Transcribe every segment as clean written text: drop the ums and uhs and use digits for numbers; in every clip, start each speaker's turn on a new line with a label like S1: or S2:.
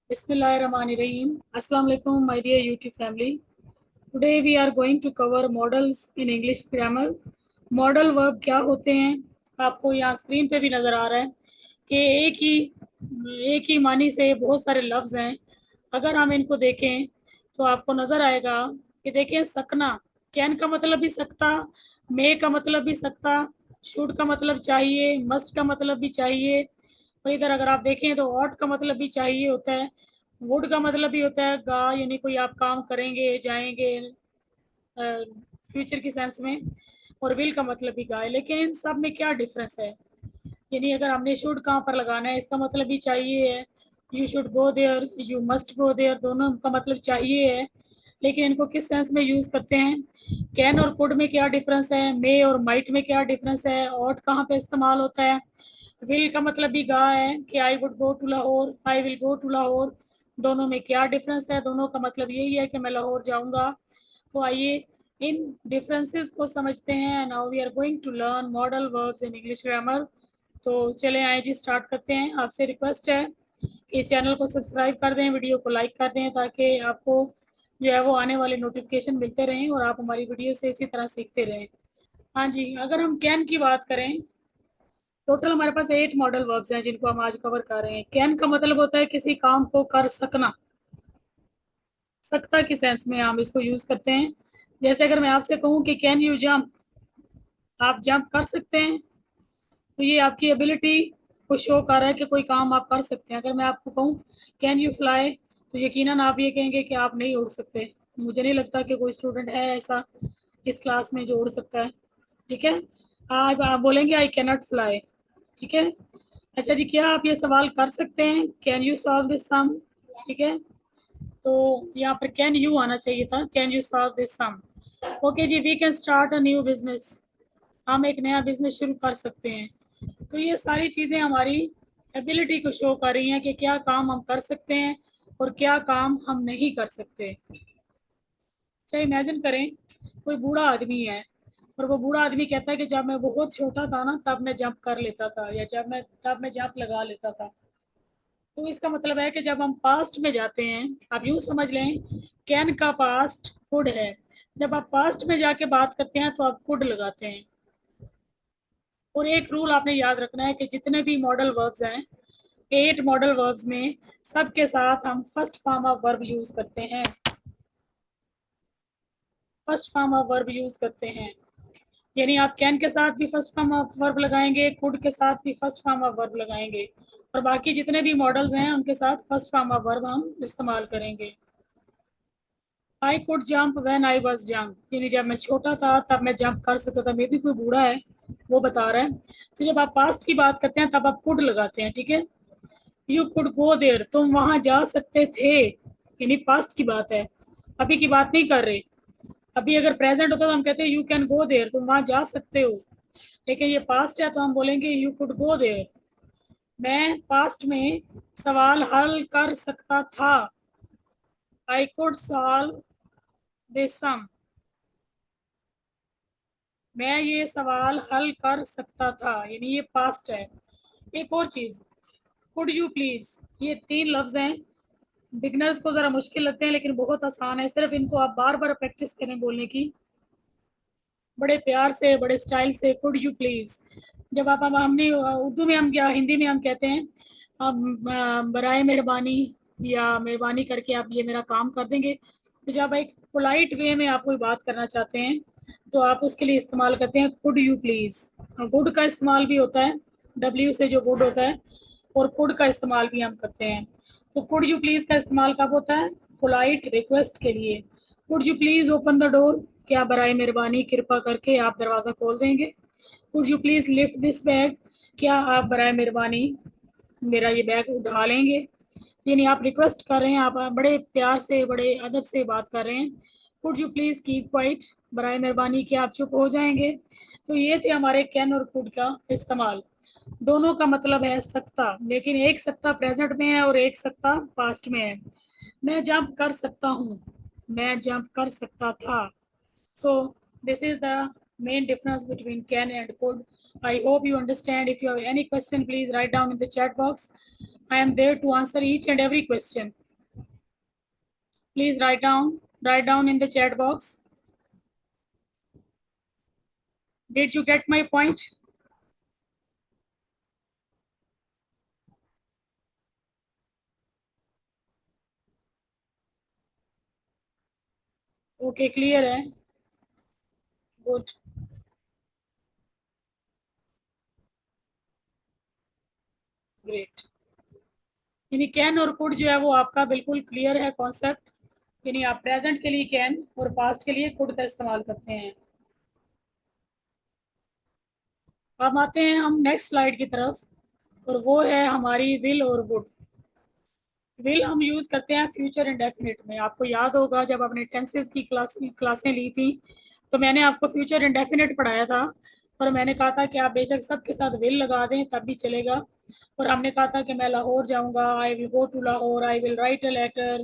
S1: Bismillahirrahmanirrahim. Assalamu alaikum, my dear YouTube family. Today we are going to cover models in English grammar. Modal verb क्या होते हैं? आपको यहाँ screen पे भी नज़र आ रहा है कि एक ही मानी से बहुत सारे लफ्ज़ हैं। अगर हम इनको देखें तो आपको नज़र आएगा कि देखें सकना, कैन का मतलब भी सकता, मे का मतलब भी सकता, शुड का मतलब चाहिए, मस्ट का मतलब भी चाहिए, और इधर अगर आप देखें तो ऑट का मतलब भी चाहिए होता है, वुड का मतलब भी होता है गा, यानी कोई आप काम करेंगे जाएंगे फ्यूचर की सेंस में, और विल का मतलब भी गा है। लेकिन इन सब में क्या डिफरेंस है? यानी अगर हमने शुड कहाँ पर लगाना है, इसका मतलब भी चाहिए है, you should go there, you must go there, दोनों का मतलब चाहिए है। लेकिन इनको किस सेंस में यूज़ करते हैं? कैन और कुड में क्या डिफरेंस है? मे और माइट में क्या डिफरेंस है? ऑट कहाँ पे इस्तेमाल होता है? विल का मतलब भी गा है कि I would go to Lahore, I will go to Lahore, दोनों में क्या डिफरेंस है? दोनों का मतलब यही है कि मैं लाहौर जाऊंगा। तो आइए इन डिफरेंसेस को समझते हैं। Now we are going to learn modal verbs in English grammar. तो चले आए जी, स्टार्ट करते हैं। आपसे रिक्वेस्ट है कि चैनल को सब्सक्राइब कर दें, वीडियो को लाइक कर दें, ताकि आपको जो है वो आने वाले नोटिफिकेशन मिलते रहें और आप हमारी वीडियो से इसी तरह सीखते रहें। हाँ जी, अगर हम कैन की बात करें, टोटल हमारे पास 8 मॉडल वर्ब्स हैं जिनको हम आज कवर कर रहे हैं। कैन का मतलब होता है किसी काम को कर सकना, सकता की सेंस में हम इसको यूज करते हैं। जैसे अगर मैं आपसे कहूँ कि कैन यू जंप, आप जंप कर सकते हैं, तो ये आपकी एबिलिटी को शो कर रहा है कि कोई काम आप कर सकते हैं। अगर मैं आपको कहूँ कैन यू फ्लाई, तो यकीनन आप ये कहेंगे कि आप नहीं उड़ सकते। मुझे नहीं लगता कि कोई स्टूडेंट है ऐसा इस क्लास में जो उड़ सकता है। ठीक है, आप बोलेंगे आई कैनॉट फ्लाई। ठीक है, अच्छा जी, क्या आप ये सवाल कर सकते हैं? कैन यू सॉल्व दिस सम? ठीक है, तो यहाँ पर कैन यू आना चाहिए था, can you solve this sum. Okay जी, we can start a new business, हम एक नया बिजनेस शुरू कर सकते हैं। तो ये सारी चीज़ें हमारी एबिलिटी को शो कर रही हैं कि क्या काम हम कर सकते हैं और क्या काम हम नहीं कर सकते। अच्छा, इमेजिन करें कोई बूढ़ा आदमी है और वो बूढ़ा आदमी कहता है कि जब मैं बहुत छोटा था ना तब मैं जंप कर लेता था, या तब मैं जंप लगा लेता था। तो इसका मतलब है कि जब हम पास्ट में जाते हैं, आप यूँ समझ लें कैन का पास्ट कुड है। जब आप पास्ट में जाके बात करते हैं तो आप कुड लगाते हैं। और एक रूल आपने याद रखना है कि जितने भी मॉडल वर्ब्स हैं, 8 मॉडल वर्ब्स में सबके साथ हम first form of verb use करते हैं। First form of verb use करते हैं, यानी आप कैन के साथ भी फर्स्ट फॉर्म ऑफ वर्ब लगाएंगे, कुड के साथ भी फर्स्ट फॉर्म ऑफ वर्ब लगाएंगे, और बाकी जितने भी मॉडल्स हैं उनके साथ फर्स्ट फॉर्म ऑफ वर्ब हम इस्तेमाल करेंगे। I could jump when I was young, यानी जब मैं छोटा था तब मैं जंप कर सकता था। मे भी कोई बूढ़ा है वो बता रहा है। तो जब आप पास्ट की बात करते हैं तब आप कुड लगाते हैं। ठीक है, यू कुड गो देयर, तुम वहां जा सकते थे, यानी पास्ट की बात है, अभी की बात नहीं कर रहे। अभी अगर प्रेजेंट होता तो हम कहते हैं यू कैन गो देयर, तुम वहां जा सकते हो। लेकिन ये पास्ट है तो हम बोलेंगे यू कुड गो देयर। मैं पास्ट में सवाल हल कर सकता था, आई कुड सॉल्व दिस सम, मैं ये सवाल हल कर सकता था, यानी ये पास्ट है। एक और चीज, कुड यू प्लीज, ये 3 लफ्ज हैं, बिगनर्स को जरा मुश्किल लगते हैं लेकिन बहुत आसान है। सिर्फ इनको आप बार बार प्रैक्टिस करें बोलने की, बड़े प्यार से बड़े स्टाइल से, कुड यू प्लीज। जब आप हमने उर्दू में हम क्या हिंदी में हम कहते हैं बराए मेहरबानी, या मेहरबानी करके आप ये मेरा काम कर देंगे। तो जब एक पोलाइट वे में आप कोई बात करना चाहते हैं तो आप उसके लिए इस्तेमाल करते हैं कुड यू प्लीज। गुड का इस्तेमाल भी होता है, डब्ल्यू से जो गुड होता है, और कुड का इस्तेमाल भी हम करते हैं। तो कुड यू प्लीज का इस्तेमाल कब होता है? पोलाइट रिक्वेस्ट के लिए। Could you please open the door, क्या बराए मेहरबानी कृपा करके आप दरवाज़ा खोल देंगे। Could you please lift this bag, क्या आप बराए मेहरबानी मेरा ये बैग उठा लेंगे। यानी आप रिक्वेस्ट कर रहे हैं, आप बड़े प्यार से बड़े अदब से बात कर रहे हैं। Could you please keep quiet, बराए मेहरबानी क्या आप चुप हो जाएंगे। तो ये थे हमारे कैन और कुड का इस्तेमाल। दोनों का मतलब है सकता, लेकिन एक सकता प्रेजेंट में है और एक सकता पास्ट में है। मैं जंप कर सकता हूँ, मैं जंप कर सकता था। So this is the main difference between can and could. I hope you understand. If you have any question, please write down in the chat box. I am there to answer each and every question. Please write down in the chat box. Did you get my point? Okay, clear है. Good. Great. यानी can और could जो है वो आपका बिल्कुल clear है concept. यानी आप प्रेजेंट के लिए कैन और पास्ट के लिए कुड का इस्तेमाल करते हैं. अब आते हैं हम नेक्स्ट स्लाइड की तरफ और वो है हमारी विल और वुड. विल हम यूज़ करते हैं फ्यूचर इंडेफिनिट में. आपको याद होगा जब आपने टेंसेस की क्लासें ली थी तो मैंने आपको फ्यूचर इंडेफिनिट पढ़ाया था और मैंने कहा था कि आप बेशक सबके साथ विल लगा दें तब भी चलेगा. और हमने कहा था कि मैं लाहौर जाऊंगा, I will go to Lahore, I will write a letter.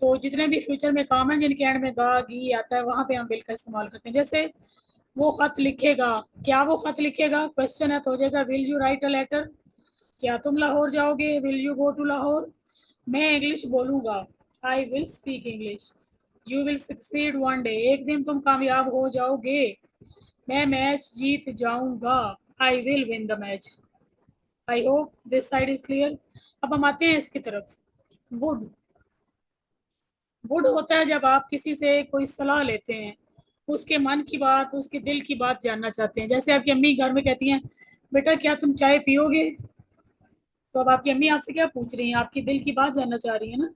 S1: तो जितने भी फ्यूचर में काम है जिनके एंड में गा गी आता है वहां पे हम विल का इस्तेमाल करते हैं. जैसे वो खत लिखेगा, क्या वो खत लिखेगा क्वेश्चन है तो हो जाएगा will you write a letter. क्या तुम लाहौर जाओगे, will you go to Lahore. मैं इंग्लिश बोलूंगा, I will speak English. You will succeed one day, एक दिन तुम कामयाब हो जाओगे. मैं मैच जीत जाऊंगा, I will win the match. I hope this side is clear. अब हम आते हैं इसकी तरफ. वुड. वुड होता है जब आप किसी से कोई सलाह लेते हैं, उसके मन की बात, उसके दिल की बात जानना चाहते हैं. जैसे आपकी अम्मी घर में कहती हैं बेटा क्या तुम चाय पियोगे. तो अब आपकी अम्मी आपसे क्या पूछ रही हैं, आपकी दिल की बात जानना चाह रही है ना.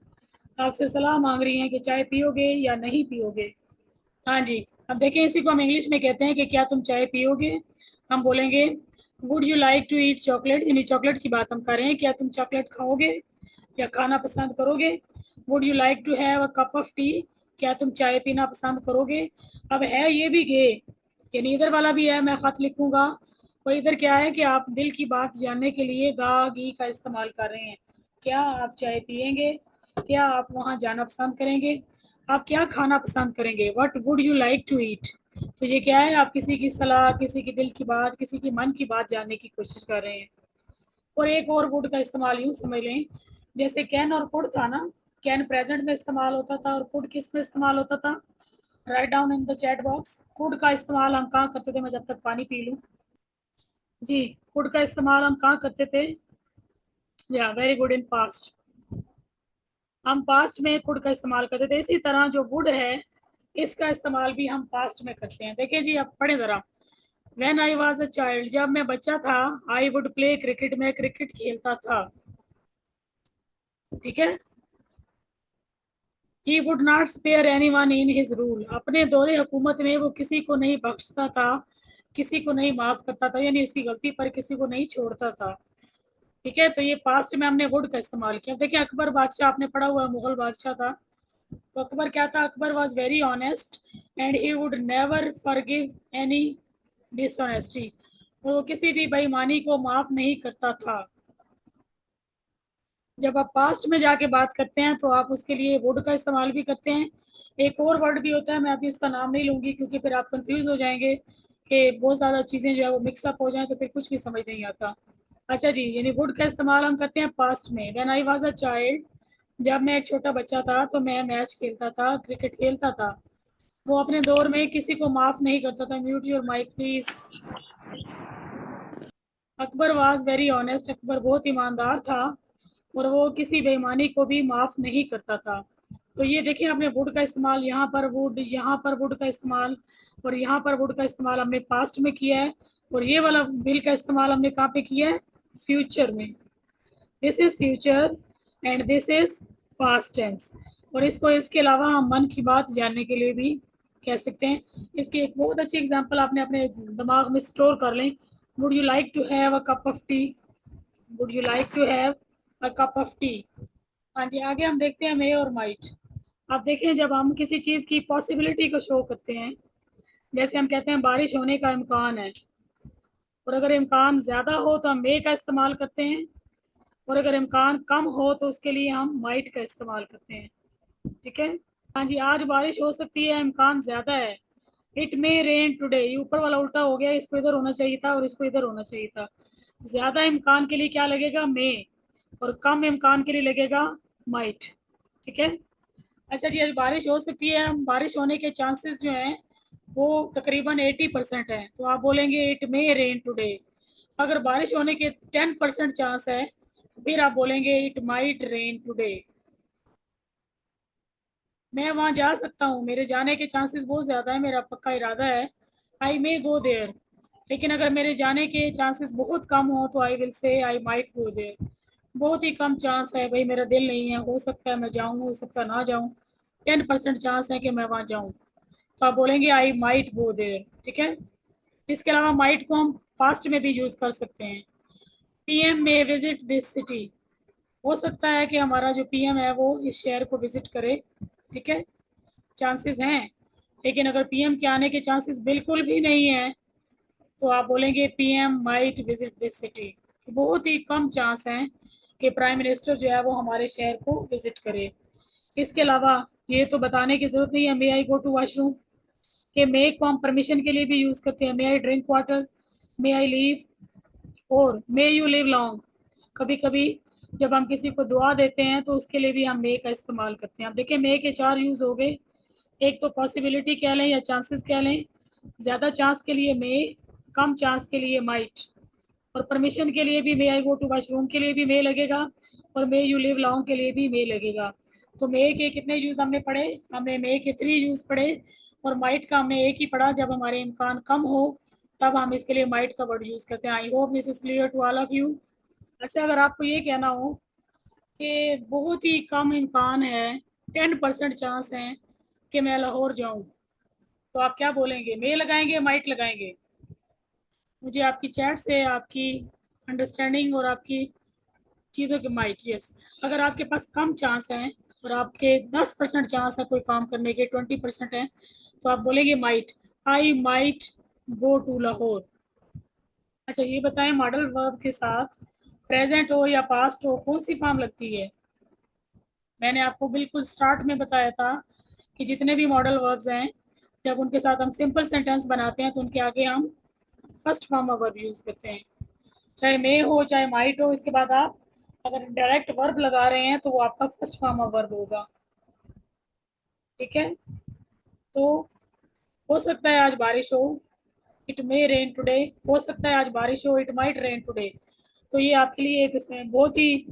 S1: आपसे सलाह मांग रही हैं कि चाय पियोगे या नहीं पियोगे. हाँ जी. अब देखें इसी को हम इंग्लिश में कहते हैं कि क्या तुम चाय पियोगे. हम बोलेंगे would you like to eat chocolate. यानी चॉकलेट की बात हम कर रहे हैं, क्या तुम चॉकलेट खाओगे या खाना पसंद करोगे. Would you like to have a cup of tea. क्या तुम चाय पीना पसंद करोगे. अब है ये भी गे, यानी इधर वाला भी है मैं खत लिखूंगा. और इधर क्या है कि आप दिल की बात जानने के लिए गा गी का इस्तेमाल कर रहे हैं. क्या आप चाय पियेंगे, क्या आप वहाँ जाना पसंद करेंगे, आप क्या खाना पसंद करेंगे. What would you like to eat. तो ये क्या है, आप किसी की सलाह, किसी की दिल की बात, किसी की मन की बात जानने की कोशिश कर रहे हैं. और एक और वुड का इस्तेमाल यूँ समझ लें, जैसे कैन और कुड था ना. कैन प्रेजेंट में इस्तेमाल होता था और कुड किस में इस्तेमाल होता था. Write down in the chat box. Could का इस्तेमाल हम कहाँ करते थे, मैं जब तक पानी पी लूँ. जी. कुड का इस्तेमाल हम कहाँ करते थे. या वेरी गुड, इन पास्ट. हम पास्ट में कुड का इस्तेमाल करते थे. इसी तरह जो वुड है इसका इस्तेमाल भी हम पास्ट में करते हैं. देखिए जी अब पढ़े ज़रा. When I was a child, जब मैं बच्चा था, आई वुड प्ले क्रिकेट, में क्रिकेट खेलता था. ठीक है. He would not spare anyone in his rule. अपने दौरे हुकूमत में वो किसी को नहीं बख्शता था, किसी को नहीं माफ करता था, यानी उसकी गलती पर किसी को नहीं छोड़ता था. ठीक है. तो ये पास्ट में हमने वुड का इस्तेमाल किया. देखिए अकबर बादशाह आपने पढ़ा हुआ है, मुगल बादशाह था. तो अकबर क्या था, Akbar was very honest and he would never forgive any dishonesty. वो किसी भी बेईमानी को माफ नहीं करता था. जब आप पास्ट में जाके बात करते हैं तो आप उसके लिए वुड का इस्तेमाल भी करते हैं. एक और वर्ड भी होता है, मैं अभी उसका नाम नहीं लूंगी क्योंकि फिर आप कंफ्यूज हो जाएंगे कि बहुत ज़्यादा चीज़ें जो है वो मिक्सअप हो जाएं तो फिर कुछ भी समझ नहीं आता. अच्छा जी. यानी वुड का इस्तेमाल हम करते हैं पास्ट में. When I was a child, जब मैं एक छोटा बच्चा था तो मैं मैच खेलता था, क्रिकेट खेलता था. वो अपने दौर में किसी को माफ़ नहीं करता था. Mute your mic please. Akbar was very honest. Akbar बहुत ईमानदार था और वो किसी बेईमानी को भी माफ़ नहीं करता था. तो ये देखिए आपने वुड का इस्तेमाल, यहाँ पर वुड, यहाँ पर वुड का इस्तेमाल और यहाँ पर वुड का इस्तेमाल हमने पास्ट में किया है. और ये वाला विल का इस्तेमाल हमने कहाँ पे किया है, फ्यूचर में. This is future and this is past tense. और इसको इसके अलावा हम मन की बात जानने के लिए भी कह सकते हैं. इसकी एक बहुत अच्छी एग्जांपल आपने अपने दिमाग में स्टोर कर लें. Would you like to have a cup of tea. Would you like to have a cup of tea. हाँ जी. आगे हम देखते हैं मे और माइट. अब देखें जब हम किसी चीज़ की पॉसिबिलिटी को शो करते हैं, जैसे हम कहते हैं बारिश होने का इम्कान है, और अगर इम्कान ज़्यादा हो तो हम मे का इस्तेमाल करते हैं, और अगर इम्कान कम हो तो उसके लिए हम माइट का इस्तेमाल करते हैं. ठीक है. हाँ जी. आज बारिश हो सकती है, इम्कान ज़्यादा है. It may rain today. ये ऊपर वाला उल्टा हो गया, इसको इधर होना चाहिए था और इसको इधर होना चाहिए था. ज़्यादा इम्कान के लिए क्या लगेगा, मे. और कम इम्कान के लिए लगेगा माइट। ठीक है। अच्छा जी, आज बारिश हो सकती है, बारिश होने के चांसेस जो हैं वो तकरीबन 80% है, तो आप बोलेंगे इट मे रेन टुडे। अगर बारिश होने के 10% चांस है तो फिर आप बोलेंगे इट माइट रेन टुडे। मैं वहां जा सकता हूँ, मेरे जाने के चांसेस बहुत ज़्यादा है, मेरा पक्का इरादा है, आई मे गो देयर। लेकिन अगर मेरे जाने के चांसेस बहुत कम हो तो I will say I might go there. बहुत ही कम चांस है भाई, मेरा दिल नहीं है, हो सकता है मैं जाऊँ, हो सकता है ना जाऊँ, 10% चांस है कि मैं वहाँ जाऊँ, तो आप बोलेंगे आई माइट गो देयर। ठीक है। इसके अलावा माइट को हम पास्ट में भी यूज़ कर सकते हैं। PM may visit this city. हो सकता है कि हमारा जो पीएम है वो इस शहर को विजिट करे। ठीक है। चांसेस हैं। लेकिन अगर पीएम के आने के चांसेस बिल्कुल भी नहीं है तो आप बोलेंगे PM might visit this city. बहुत ही कम चांस हैं कि प्राइम मिनिस्टर जो है वो हमारे शहर को विजिट करे। इसके अलावा ये तो बताने की जरूरत नहीं है, मे आई गो टू वॉशरूम के मे को हम परमिशन के लिए भी यूज करते हैं, may I drink water, may I leave, और मे यू लिव लॉन्ग। कभी कभी जब हम किसी को दुआ देते हैं तो उसके लिए भी हम मे का इस्तेमाल करते हैं। अब देखिए मे के चार यूज हो गए। एक तो पॉसिबिलिटी कह लें या चांसेस कह लें, ज़्यादा चांस के लिए मे, कम चांस के लिए माइट, और परमिशन के लिए भी मे आई गो टू वॉशरूम के लिए भी मे लगेगा, और मे यू लिव लॉन्ग के लिए भी मे लगेगा। तो मे के कितने यूज़ हमने पढ़े? हमने मे के 3 यूज़ पढ़े, और माइट का हमने एक ही पढ़ा, जब हमारे इम्कान कम हो तब हम इसके लिए माइट का वर्ड यूज़ करते हैं। I hope this is clear to all of you. अच्छा, अगर आपको ये कहना हो कि बहुत ही कम इम्कान है, 10% चांस है कि मैं लाहौर जाऊं, तो आप क्या बोलेंगे? मे लगाएंगे, माइट लगाएंगे? मुझे आपकी चैट से आपकी अंडरस्टैंडिंग और आपकी चीज़ों की माइट, यस। अगर आपके पास कम चांस है और आपके 10% चांस है कोई काम करने के, 20% है, तो आप बोलेंगे might, I might go to Lahore. अच्छा, ये बताएं मॉडल वर्ब के साथ प्रेजेंट हो या पास्ट हो कौन सी फॉर्म लगती है? मैंने आपको बिल्कुल स्टार्ट में बताया था कि जितने भी मॉडल वर्ब्स हैं, जब उनके साथ हम सिंपल सेंटेंस बनाते हैं तो उनके आगे हम first form of verb use करते हैं। चाहे मे हो चाहे माइट हो, इसके बाद आप अगर डायरेक्ट वर्ब लगा रहे हैं तो वो आपका फर्स्ट फॉर्म ऑफ वर्ब होगा। ठीक है। तो हो सकता है आज बारिश हो, इट मे रेन टुडे। हो सकता है आज बारिश हो, इट माइट रेन टुडे। तो ये आपके लिए एक इसमें बहुत ही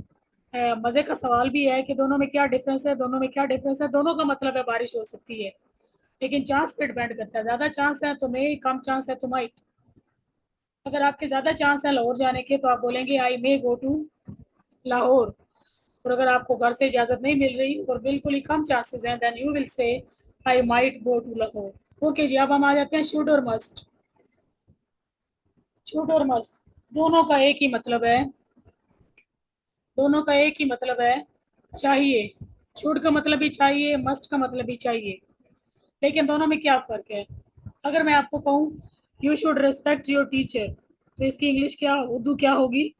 S1: मजे का सवाल भी है कि दोनों में क्या डिफरेंस है, दोनों में क्या डिफरेंस है। दोनों का मतलब है बारिश हो सकती है, लेकिन चांस पे डिपेंड करता है। ज्यादा चांस है तो मे, कम चांस है तो माइट। अगर आपके ज्यादा चांस है लाहौर जाने के तो आप बोलेंगे आई मे गो टू लाहौर। और अगर आपको घर से इजाजत नहीं मिल रही और बिल्कुल ही कम चांसेस हैं, then you will say I might go to Lahore. Okay ji, अब हम आ जाते हैं शुड और मस्ट। शुड और मस्ट दोनों का एक ही मतलब है, दोनों का एक ही मतलब है, चाहिए। शुड का मतलब भी चाहिए, मस्ट का मतलब भी चाहिए। लेकिन दोनों में क्या फ़र्क है? अगर मैं आपको कहूँ you should respect your teacher, तो इसकी इंग्लिश क्या, उर्दू क्या होगी?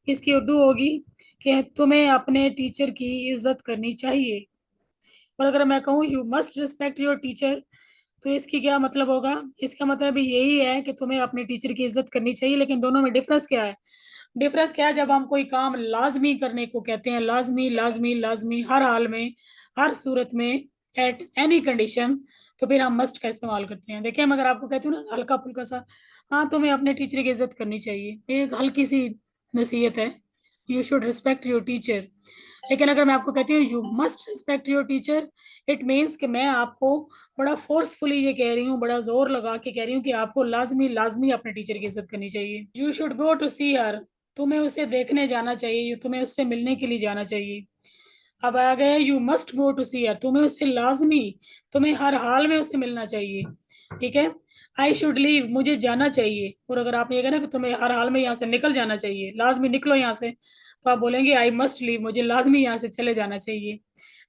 S1: इसकी उर्दू होगी कि तुम्हें अपने टीचर की इज्जत करनी चाहिए। और अगर मैं कहूँ you must respect your teacher, तो इसकी क्या मतलब होगा? इसका मतलब भी यही है कि तुम्हें अपने टीचर की इज्जत करनी चाहिए। लेकिन दोनों में डिफरेंस क्या है? डिफरेंस क्या है? जब हम कोई काम लाजमी करने को कहते हैं, लाजमी लाजमी लाजमी, हर हाल में, हर सूरत में, एट एनी कंडीशन, तो फिर हम मस्ट का इस्तेमाल करते हैं। देखिए, मैं अगर आपको कहती हूँ ना हल्का फुल्का सा, हाँ तुम्हें अपने टीचर की इज्जत करनी चाहिए, एक हल्की सी नसीहत है, you should respect your teacher. लेकिन अगर मैं आपको कहती हूँ you must respect your teacher, it means कि मैं आपको बड़ा फोर्सफुली ये कह रही हूँ, बड़ा जोर लगा के कह रही हूँ कि आपको लाजमी लाजमी अपने टीचर की इज्जत करनी चाहिए। यू शुड गो टू सी हर, तुम्हें उसे देखने जाना चाहिए, तुम्हें उससे मिलने के लिए जाना चाहिए। अब आ गया यू मस्ट गो टू सी हर, तुम्हें उसे लाजमी, तुम्हें हर हाल में उसे मिलना चाहिए। ठीक है। आई शुड लीव, मुझे जाना चाहिए। और अगर आपने ये कहना कि तुम्हें हर हाल में यहाँ से निकल जाना चाहिए, लाजमी निकलो यहाँ से, तो आप बोलेंगे आई मस्ट लीव, मुझे लाजमी यहाँ से चले जाना चाहिए।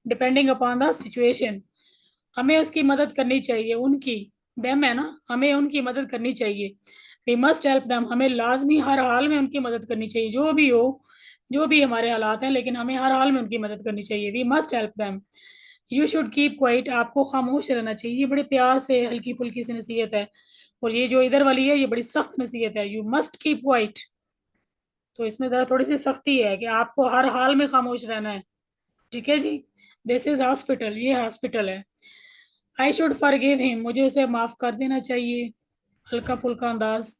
S1: डिपेंडिंग अपॉन द सिचुएशन, हमें उसकी मदद करनी चाहिए, उनकी, देम है ना, हमें उनकी मदद करनी चाहिए। वी मस्ट हेल्प देम, हमें लाजमी हर हाल में उनकी मदद करनी चाहिए, जो भी हो, जो भी हमारे हालात हैं, लेकिन हमें हर हाल में उनकी मदद करनी चाहिए। We must help them. You should keep quiet, आपको खामोश रहना चाहिए। ये बड़े प्यार से हल्की फुल्की सी नसीहत है। और ये जो इधर वाली है ये बड़ी सख्त नसीहत है, यू मस्ट कीप क्वाइट। तो इसमें ज़रा थोड़ी सी सख्ती है कि आपको हर हाल में खामोश रहना है। ठीक है जी। दिस इज हॉस्पिटल, ये हॉस्पिटल है। आई शुड फॉरगिव हिम, मुझे उसे माफ़ कर देना चाहिए। हल्का फुल्का अंदाज।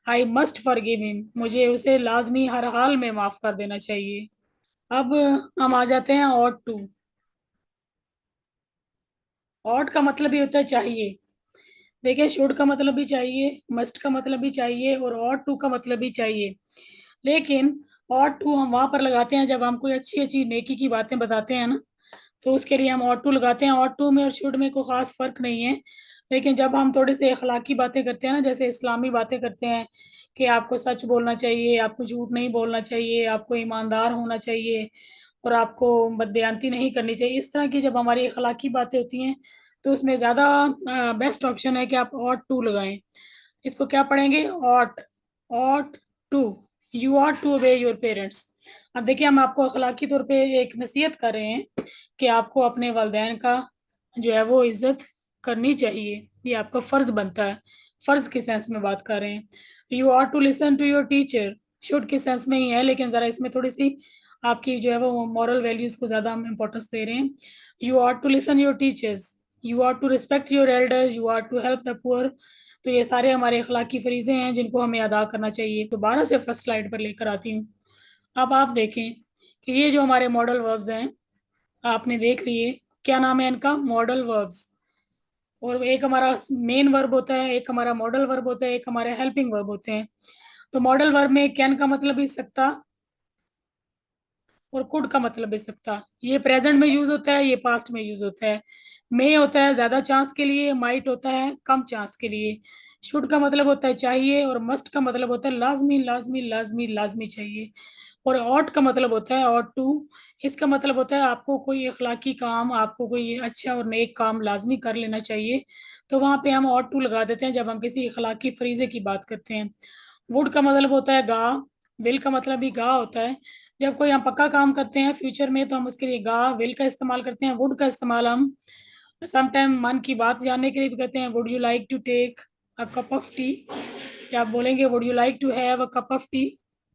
S1: आई मस्ट फॉरगिव हिम, मुझे उसे लाजमी हर हाल में माफ़ कर देना चाहिए। अब हम आ जाते हैं ऑट टू। ऑट का मतलब ये होता है चाहिए। देखिए, शुड का मतलब भी चाहिए, मस्ट का मतलब भी चाहिए, और ऑट टू का मतलब भी चाहिए। लेकिन ऑट टू हम वहां पर लगाते हैं जब हम कोई अच्छी अच्छी नेकी की बातें बताते हैं ना, तो उसके लिए हम ऑट टू लगाते हैं। ऑट टू में और शुड में कोई खास फर्क नहीं है। लेकिन जब हम थोड़े से अखलाकी बातें करते हैं ना, जैसे इस्लामी बातें करते हैं कि आपको सच बोलना चाहिए, आपको झूठ नहीं बोलना चाहिए, आपको ईमानदार होना चाहिए, और आपको बदबयानती नहीं करनी चाहिए, इस तरह की जब हमारी अखलाकी बातें होती हैं, तो उसमें ज़्यादा बेस्ट ऑप्शन है कि आप ऑट टू लगाएं। इसको क्या पढ़ेंगे? Ought. Ought to. You ought to obey your parents. अब देखिए, हम आपको अखलाकी तौर पे एक नसीहत कर रहे हैं कि आपको अपने वालिदैन का जो है वो इज्जत करनी चाहिए, ये आपका फर्ज बनता है। फर्ज के सेंस में बात कर रहे हैं। You ought to listen to your teacher, should के सेंस में ही है, लेकिन ज़रा इसमें थोड़ी सी आपकी जो है वो मॉरल वैल्यूज़ को ज़्यादा हम इम्पोर्टेंस दे रहे हैं। You ought to listen your teachers, you ought to respect your elders, you ought to help the poor. तो ये सारे हमारे अखलाकी फरीजे हैं जिनको हमें अदा करना चाहिए। दोबारा से फर्स्ट स्लाइड पर लेकर आती हूँ। अब आप देखें कि ये जो हमारे मॉडल वर्ब्स हैं, आपने देख लिए, क्या नाम है इनका? Modal verbs. और एक हमारा मेन वर्ब होता है, एक हमारा मॉडल वर्ब होता है, एक हमारे हेल्पिंग वर्ब होते हैं। तो मॉडल वर्ब में कैन का मतलब भी सकता और कुड का मतलब भी सकता। ये प्रेजेंट में यूज होता है, ये पास्ट में यूज होता है। मे होता है ज्यादा चांस के लिए, माइट होता है कम चांस के लिए। शुड का मतलब होता है चाहिए, और मस्ट का मतलब होता है लाजमी लाजमी लाजमी लाजमी चाहिए। और ऑट का मतलब होता है ऑट टू। इसका मतलब होता है आपको कोई अखलाकी काम, आपको कोई अच्छा और नेक काम लाजमी कर लेना चाहिए। तो वहां पे हम ऑट टू लगा देते हैं जब हम किसी अखलाकी फरीजे की बात करते हैं। वुड का मतलब होता है गा। विल का मतलब भी गा होता है। जब कोई हम पक्का काम करते हैं फ्यूचर में, तो हम उसके लिए गा विल का इस्तेमाल करते हैं। वुड का इस्तेमाल हम समटाइम मन की बात जानने के लिए भी करते हैं। Would you like to take a cup of tea, या आप बोलेंगे would you like to have a cup of T.